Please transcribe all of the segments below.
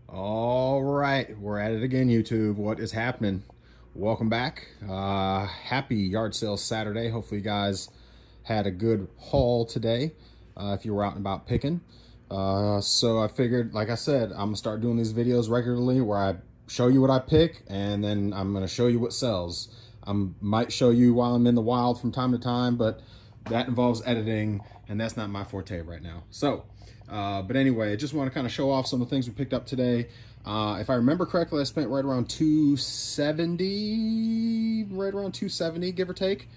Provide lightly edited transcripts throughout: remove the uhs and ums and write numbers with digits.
All right, we're at it again, YouTube. What is happening? Welcome back. Happy yard sale Saturday. Hopefully you guys had a good haul today if you were out and about picking. So I figured, like I said, I'm gonna start doing these videos regularly where I show you what I pick and then I'm gonna show you what sells. I might show you while I'm in the wild from time to time, but that involves editing and that's not my forte right now. So but anyway, I just want to kind of show off some of the things we picked up today. If I remember correctly, I spent right around 270, give or take.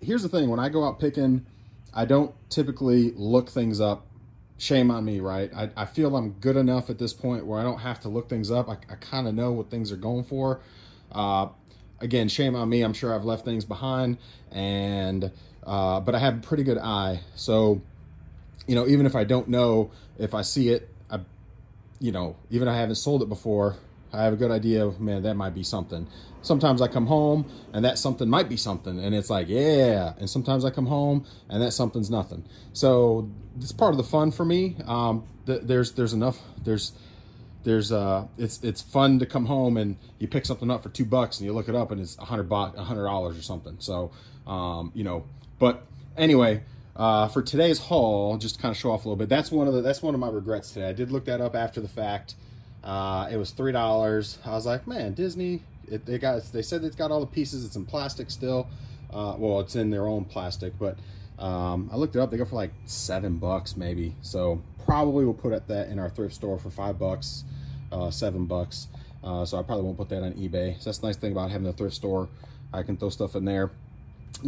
Here's the thing, when I go out picking, I don't typically look things up. Shame on me, right? I feel I'm good enough at this point where I don't have to look things up. I kind of know what things are going for. Again, shame on me. I'm sure I've left things behind, and but I have a pretty good eye. So, you know, even if I don't know, if I see it, even if I haven't sold it before, I have a good idea of, man, that might be something. Sometimes I come home and that something might be something, and it's like, yeah. And sometimes I come home and that something's nothing. So it's part of the fun for me. It's fun to come home and you pick something up for $2 and you look it up and it's $100 or something. So, but anyway, for today's haul, just to kind of show off a little bit, that's one of my regrets today. I did look that up after the fact. It was $3. I was like, man, Disney, they said it's got all the pieces. It's in plastic still. Well, it's in their own plastic, but I looked it up. They go for like $7 maybe. So probably we'll put that in our thrift store for $5, $7. So I probably won't put that on eBay. So that's the nice thing about having a thrift store. I can throw stuff in there.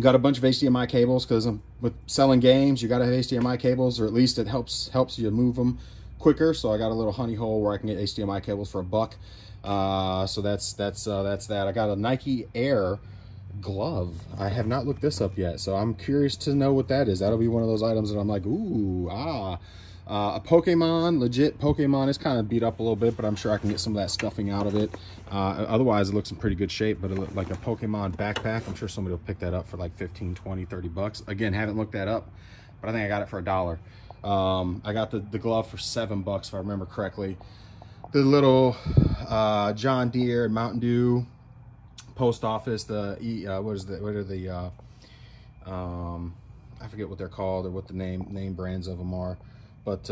Got a bunch of HDMI cables because with selling games, you got to have HDMI cables, or at least it helps you move them quicker. So I got a little honey hole where I can get HDMI cables for $1. So that's that. I got a Nike Air glove. I have not looked this up yet, so I'm curious to know what that is. That'll be one of those items that I'm like, ooh, a Pokemon, legit Pokemon. Is kind of beat up a little bit, but I'm sure I can get some of that stuffing out of it. Otherwise, it looks in pretty good shape, but like a Pokemon backpack, I'm sure somebody will pick that up for like 15, 20, 30 bucks. Again, haven't looked that up, but I think I got it for $1. I got the glove for $7, if I remember correctly. The little John Deere and Mountain Dew post office, I forget what they're called or what the name brands of them are. But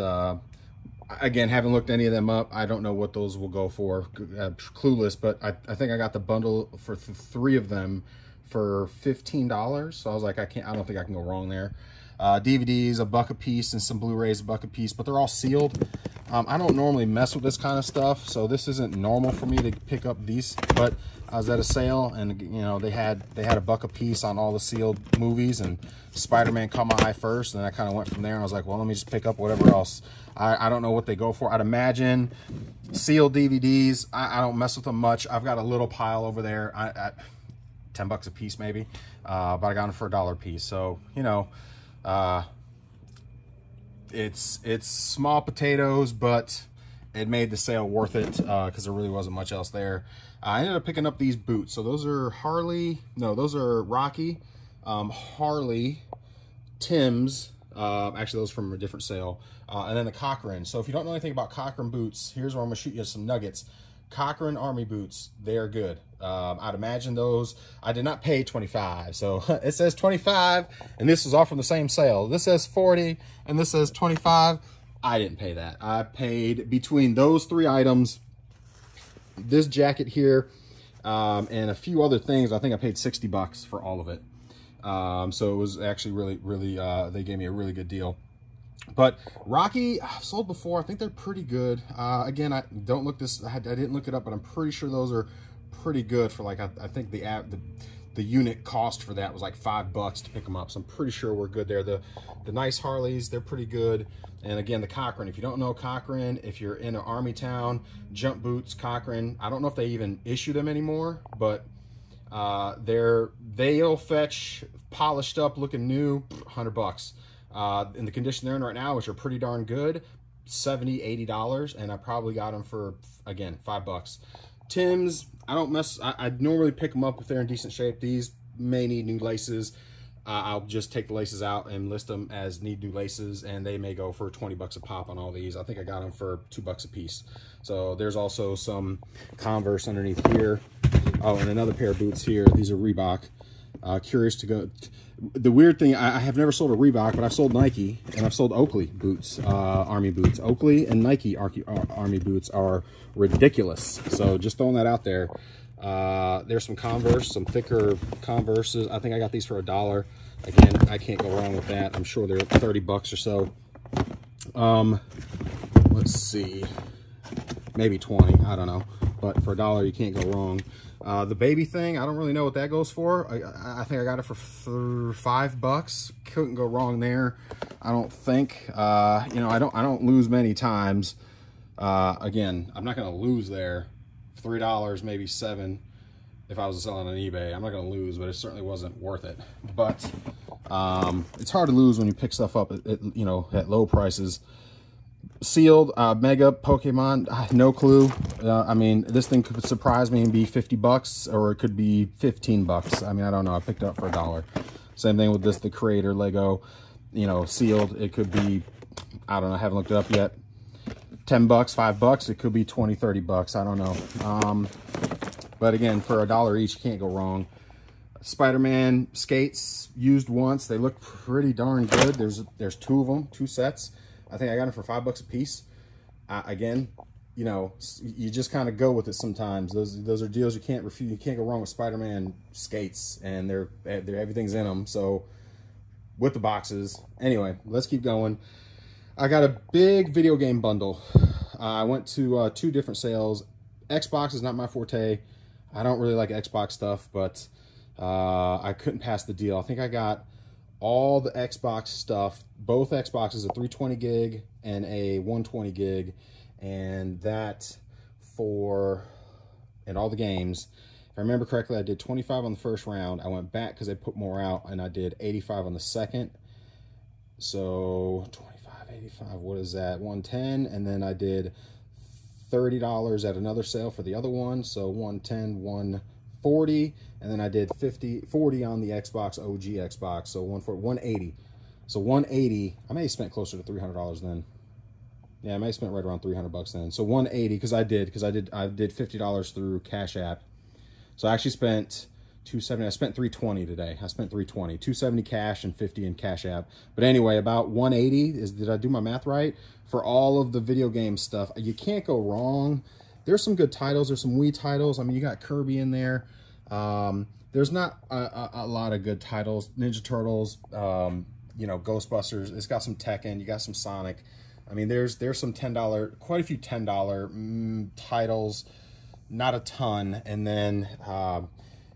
again, haven't looked any of them up. I don't know what those will go for. Clueless, but I think I got the bundle for 3 of them for $15. So I was like, I don't think I can go wrong there. DVDs, $1 a piece, and some Blu-rays, $1 a piece, but they're all sealed. I don't normally mess with this kind of stuff, so this isn't normal for me to pick up these, but I was at a sale and they had $1 a piece on all the sealed movies, and Spider-Man caught my eye first, and I kind of went from there. And I was like, well, let me just pick up whatever else. I don't know what they go for. I'd imagine sealed DVDs, I don't mess with them much. I've got a little pile over there, $10 a piece maybe, but I got them for $1 a piece. So, it's small potatoes, but it made the sale worth it because there really wasn't much else there. I ended up picking up these boots. So those are those are Rocky, Harley, Tim's. Actually, those from a different sale. And then the Cochrane. So if you don't know anything about Cochrane boots, here's where I'm gonna shoot you some nuggets. Cochrane Army boots, they're good. I'd imagine those, I did not pay $25. So it says $25, and this is all from the same sale. This says $40, and this says $25. I didn't pay that. I paid, between those 3 items, this jacket here, and a few other things, I think I paid $60 for all of it. So it was actually really, they gave me a really good deal. But Rocky, I've sold before. I think they're pretty good. Again, I didn't look it up, but I'm pretty sure those are pretty good for like, I think the unit cost for that was like $5 to pick them up. So I'm pretty sure we're good there. The nice Harleys, they're pretty good. And again, the Cochrane, if you don't know Cochrane, if you're in an army town, jump boots, Cochrane, I don't know if they even issue them anymore, but they'll fetch polished up looking new, $100. In the condition they're in right now, which are pretty darn good, $70, $80, and I probably got them for, again, $5. Tim's, I normally pick them up if they're in decent shape. These may need new laces. I'll just take the laces out and list them as need new laces, and they may go for 20 bucks a pop on all these. I think I got them for $2 a piece. So there's also some Converse underneath here. Oh, and another pair of boots here. These are Reebok. Curious to go. The weird thing, I have never sold a Reebok, but I've sold Nike and I've sold Oakley boots, Army boots. Oakley and Nike Army boots are ridiculous. So just throwing that out there. There's some Converse, some thicker Converses. I think I got these for $1. Again, I can't go wrong with that. I'm sure they're 30 bucks or so. Let's see, maybe 20, I don't know. But for $1, you can't go wrong. The baby thing, I don't really know what that goes for. I think I got it for $5. Couldn't go wrong there, I don't think. You know, I don't lose many times. Again, I'm not gonna lose there. $3, maybe $7 if I was selling on eBay. I'm not gonna lose, but it certainly wasn't worth it. But it's hard to lose when you pick stuff up at you know, at low prices. Sealed Mega Pokemon, no clue. I mean, this thing could surprise me and be 50 bucks, or it could be 15 bucks. I mean, I don't know. I picked it up for $1. Same thing with this, the Creator Lego, you know, sealed. It could be, I don't know, I haven't looked it up yet. 10 bucks, 5 bucks. It could be 20, 30 bucks. I don't know. But again, for $1 each, you can't go wrong. Spider-Man skates, used once. They look pretty darn good. There's 2 of them, 2 sets. I think I got them for $5 a piece. Again, you know, you just kind of go with it sometimes. Those are deals you can't refuse. You can't go wrong with Spider-Man skates, and they're everything's in them. So with the boxes. Anyway, let's keep going. I got a big video game bundle. I went to 2 different sales. Xbox is not my forte. I don't really like Xbox stuff, but I couldn't pass the deal. I think I got all the Xbox stuff, both Xboxes, a 320 gig and a 120 gig, and that and all the games. If I remember correctly, I did 25 on the first round. I went back because they put more out, and I did 85 on the second. So 25, 85, what is that? 110, and then I did $30 at another sale for the other one, so 110, 140, and then I did 40 on the Xbox, OG Xbox, so 180. So 180, I may have spent closer to $300 then. Yeah, I may have spent right around 300 bucks then. So 180, because I did $50 through Cash App. So I actually spent $270. I spent $320 today. I spent $320, $270 cash and $50 in Cash App. But anyway, about 180 did I do my math right? For all of the video game stuff, you can't go wrong. There's some good titles. There's some Wii titles. I mean, you got Kirby in there. There's not a lot of good titles. Ninja Turtles, you know, Ghostbusters. It's got some Tekken. You got some Sonic. I mean, there's some $10, quite a few $10 titles. Not a ton. And then,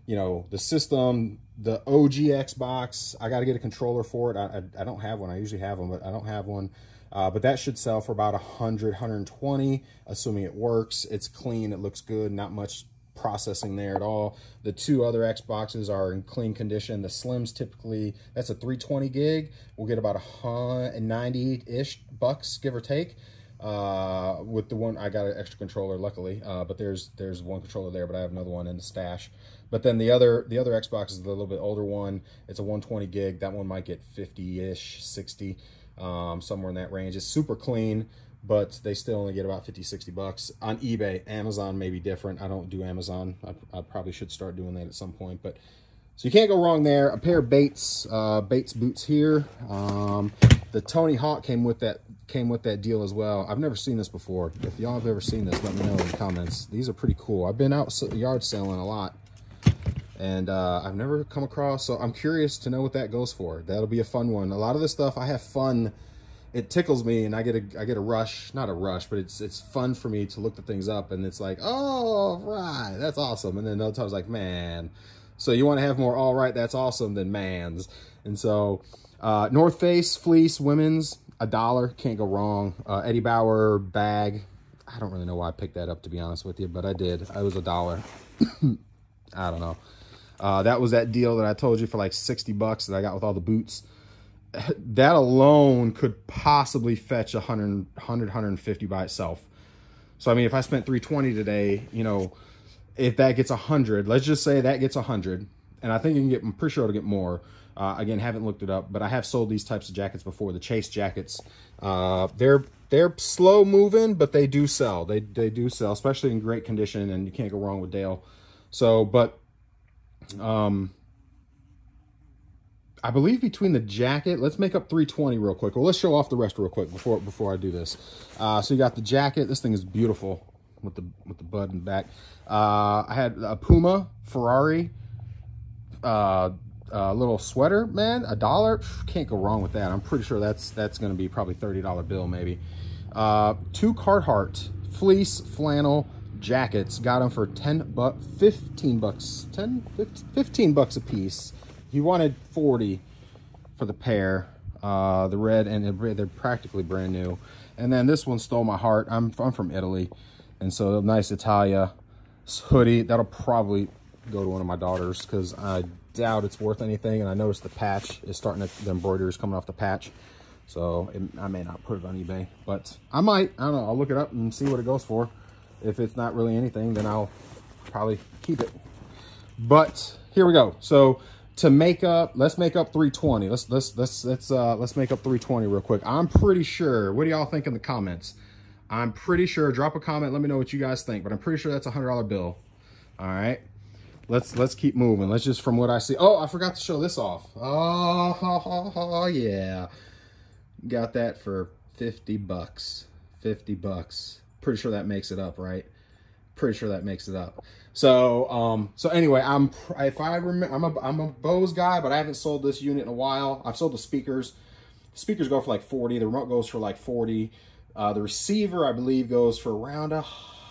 you know, the system, the OG Xbox, I got to get a controller for it. I don't have one. I usually have them, but I don't have one. But that should sell for about 100, 120, assuming it works. It's clean. It looks good. Not much processing there at all. The 2 other Xboxes are in clean condition. The Slims typically, that's a 320 gig. We'll get about 190-ish bucks, give or take. With the one, I got an extra controller, luckily. But there's one controller there, but I have another one in the stash. But then the other Xbox is a little bit older one. It's a 120 gig. That one might get 50-ish, 60. Somewhere in that range. It's super clean, but they still only get about 50, 60 bucks on eBay. Amazon may be different. I don't do Amazon. I probably should start doing that at some point, but so you can't go wrong there. A pair of Bates boots here. The Tony Hawk came with that deal as well. I've never seen this before. If y'all have ever seen this, let me know in the comments. These are pretty cool. I've been out yard selling a lot, and I've never come across, so I'm curious to know what that goes for. That'll be a fun one. A lot of this stuff, I have fun. It tickles me, and I get a rush, not a rush, but it's fun for me to look the things up, and it's like, oh, right, that's awesome. And then other times like, man. So you want to have more all right, that's awesome than mans. And so North Face fleece women's, $1, can't go wrong. Eddie Bauer bag, I don't really know why I picked that up, to be honest with you, but I did. It was $1. I don't know. That was that deal that I told you for like 60 bucks that I got with all the boots. That alone could possibly fetch 150 by itself. So, I mean, if I spent $320 today, you know, if that gets 100, let's just say that gets 100, and I think you can get, I'm pretty sure it'll get more. Again, haven't looked it up, but I have sold these types of jackets before, the Chase jackets. They're slow moving, but they do sell. They do sell, especially in great condition, and you can't go wrong with Dale. So, but I believe between the jacket, let's make up 320 real quick. Well, let's show off the rest real quick before I do this. So you got the jacket. This thing is beautiful with the bud in the back. I had a Puma Ferrari little sweater, man, $1. Can't go wrong with that. I'm pretty sure that's going to be probably $30 bill maybe. 2 Carhartt fleece flannel jackets. Got them for 15 bucks a piece. He wanted 40 for the pair, the red, and they're practically brand new. And then this one stole my heart. I'm from Italy, and so a nice Italia hoodie. That'll probably go to one of my daughters because I doubt it's worth anything. And I noticed the patch is starting to, the embroidery is coming off the patch, so I may not put it on eBay, but I might. I don't know. I'll look it up and see what it goes for. If it's not really anything, then I'll probably keep it. But here we go. So to make up, let's make up 320. Let's make up 320 real quick. I'm pretty sure. What do y'all think in the comments? I'm pretty sure. Drop a comment. Let me know what you guys think. But I'm pretty sure that's a $100 bill. All right. Let's keep moving. Let's just, from what I see. Oh, I forgot to show this off. Oh yeah. Got that for 50 bucks. 50 bucks. Pretty sure that makes it up, right? Pretty sure that makes it up. So so anyway, I'm a Bose guy, but I haven't sold this unit in a while. I've sold the speakers. The speakers go for like 40. The remote goes for like 40. The receiver, I believe, goes for around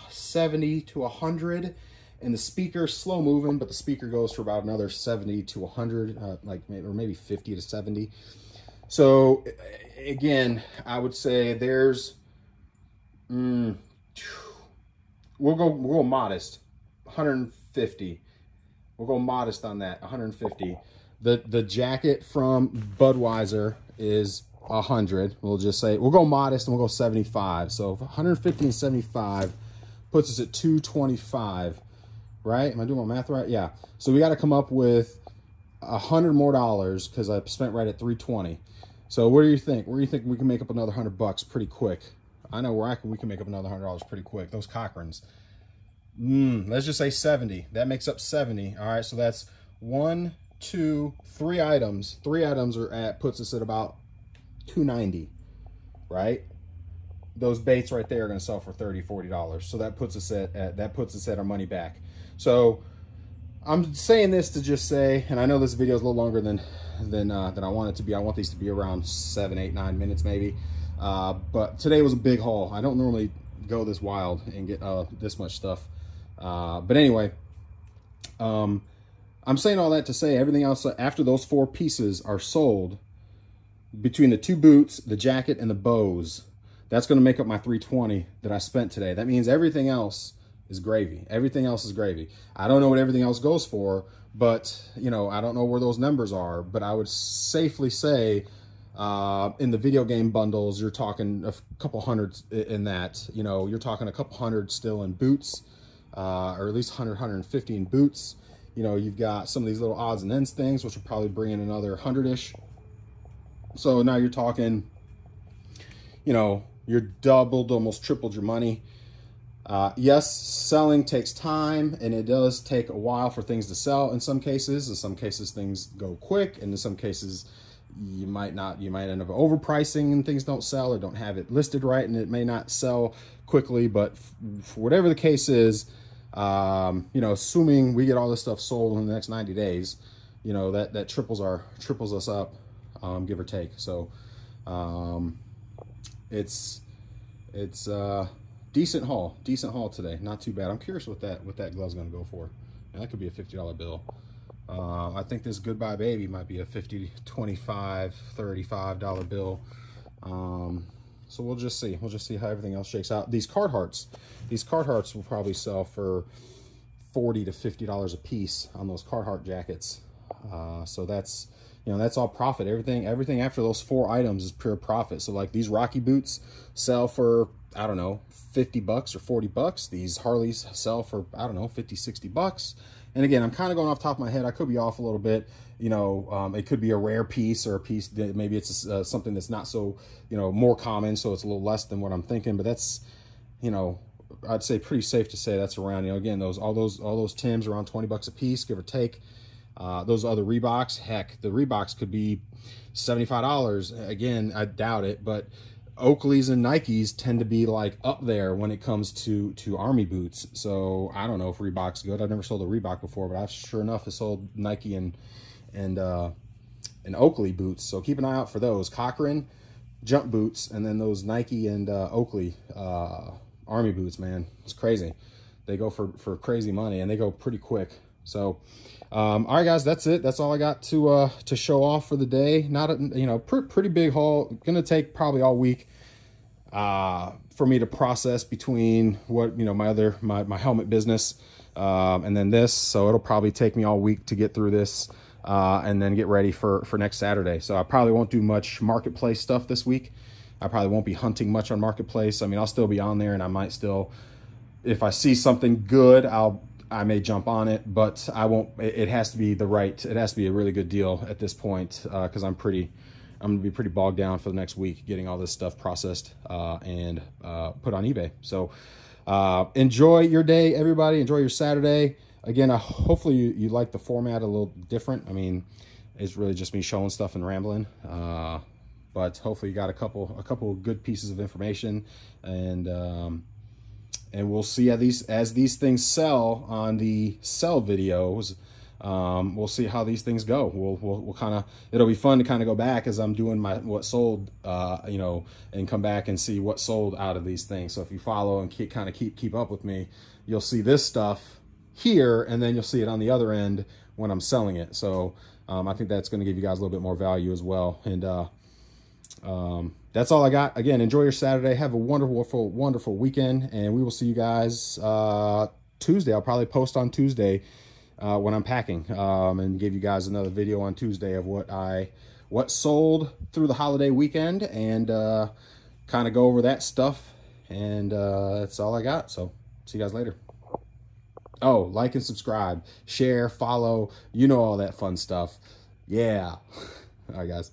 70 to 100. And the speaker, slow moving, but the speaker goes for about another 70 to 100, or maybe 50 to 70. So again, I would say there's, we'll go modest, 150. We'll go modest on that, 150. The jacket from Budweiser is 100. We'll just say, we'll go modest and we'll go 75. So 150 and 75 puts us at 225, right? Am I doing my math right? Yeah. So we got to come up with $100 more because I spent right at 320. So what do you think? Where do you think we can make up another $100 pretty quick? I know where we can make up another $100 pretty quick. Those Cochranes. Let's just say 70. That makes up 70. All right, so that's 1, 2, 3 items. 3 items puts us at about 290, right? Those baits right there are going to sell for $30, $40. So that puts us at our money back. So I'm saying this to just say, and I know this video is a little longer than I want it to be. I want these to be around 7, 8, 9 minutes maybe. But today was a big haul. I don't normally go this wild and get this much stuff. But anyway, I'm saying all that to say everything else after those 4 pieces are sold, between the 2 boots, the jacket, and the bows, that's going to make up my 320 that I spent today. That means everything else is gravy. Everything else is gravy. I don't know what everything else goes for, but you know, I don't know where those numbers are, but I would safely say in the video game bundles, you're talking a couple hundreds in that. You know, you're talking a couple hundred still in boots, or at least 100, 150 in boots. You know, you've got some of these little odds and ends things, which will probably bring in another 100-ish. So now you're talking, you know, you're doubled, almost tripled your money. Yes, selling takes time, and it does take a while for things to sell in some cases. In some cases, things go quick, and in some cases, you might end up overpricing and things don't sell, or don't have it listed right, and it may not sell quickly. But for whatever the case is, you know, assuming we get all this stuff sold in the next 90 days, you know, that triples us up, give or take. So it's decent haul today, not too bad. I'm curious what that glove's gonna go for. And that could be a $50 bill. I think this Goodbye Baby might be a $50, $25, $35 bill. So we'll just see how everything else shakes out. These Carhartts will probably sell for $40 to $50 a piece on those Carhartt jackets. So that's, you know, that's all profit. Everything after those 4 items is pure profit. So like these Rocky boots sell for, I don't know, $50 or $40. These Harleys sell for, I don't know, $50, $60. And again, I'm kind of going off the top of my head. I could be off a little bit. You know, it could be a rare piece or a piece that maybe it's something that's not so, you know, more common. So it's a little less than what I'm thinking, but that's, you know, I'd say pretty safe to say that's around, you know, again, all those Tims around 20 bucks a piece, give or take. Those other Reeboks, heck, the Reeboks could be $75. Again, I doubt it, but Oakleys and Nikes tend to be like up there when it comes to Army boots. So I don't know if Reebok's good. I've never sold a Reebok before, but I've sure enough have sold Nike and Oakley boots. So keep an eye out for those. Cochrane jump boots, and then those Nike and Oakley Army boots, man. It's crazy. They go for crazy money, and they go pretty quick. So all right, guys, that's it. That's all I got to show off for the day. Not a, you know, pretty big haul. Gonna take probably all week for me to process between what, you know, my helmet business and then this. So it'll probably take me all week to get through this and then get ready for next Saturday. So I probably won't do much marketplace stuff this week. I probably won't be hunting much on marketplace. I mean, I'll still be on there, and I might still, if I see something good, I may jump on it, but I won't. It has to be it has to be a really good deal at this point, because I'm gonna be pretty bogged down for the next week getting all this stuff processed and put on eBay. So enjoy your day, everybody. Enjoy your Saturday. Again, hopefully you like the format a little different. I mean, it's really just me showing stuff and rambling, but hopefully you got a couple of good pieces of information, and we'll see as these things sell on the sell videos. We'll see how these things go. We'll kind of, it'll be fun to kind of go back as I'm doing what sold, you know, and come back and see what sold out of these things. So if you follow and keep up with me, you'll see this stuff here, and then you'll see it on the other end when I'm selling it. So I think that's going to give you guys a little bit more value as well. And that's all I got. Again, enjoy your Saturday. Have a wonderful, wonderful weekend, and we will see you guys Tuesday. I'll probably post on Tuesday when I'm packing, and give you guys another video on Tuesday of what sold through the holiday weekend, and kind of go over that stuff. And that's all I got. So see you guys later. Oh, like and subscribe, share, follow, you know, all that fun stuff. Yeah. All right, guys.